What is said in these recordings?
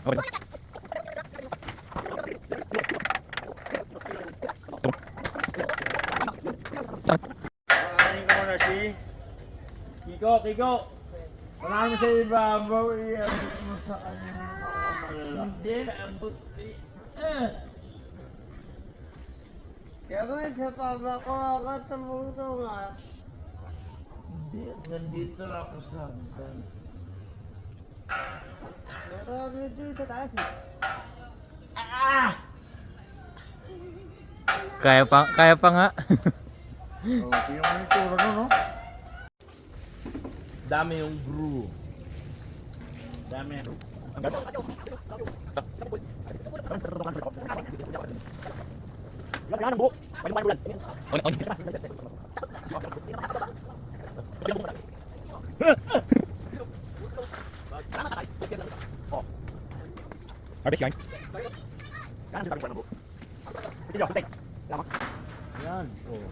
Ano ka muna si Kiko, Kiko. Marami sa iba, bro. Iabot mo sa kanya. Hindi, abot. Kaya ba sa papa ko ako tumulong nga. Hindi, nandito na ako sa hagdan. Marami din sa taas eh. Kaya pa nga. Oh, tingnan mo yung tura no, no? Dami yung brew. Dami. Harvest yarn. Yan. Oh.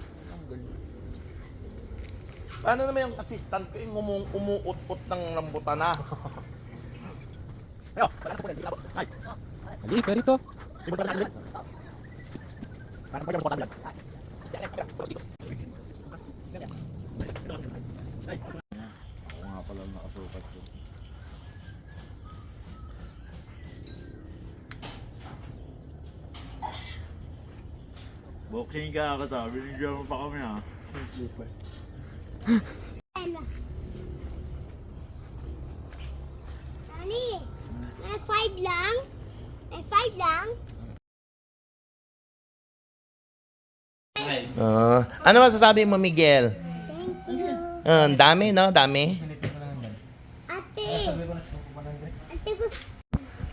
Paano naman yung assistant ko yung umuut-ut ng rambutan na? Lagi, perito. Ako nga pala nakasukat ko. Boxing ka katabi, binigyan mo pa kami ha. Nani, may 5 lang? May 5 lang? Ano masasabi mo, Miguel? Thank you. Dami, no? Dami. Ate, ate gusto.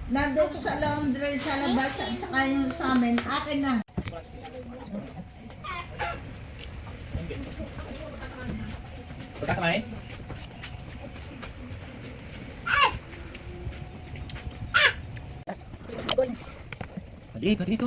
Nandun sa laundry sa labas at saka yung sa amin, akin na. Pagkasamahin? Lagi, dito.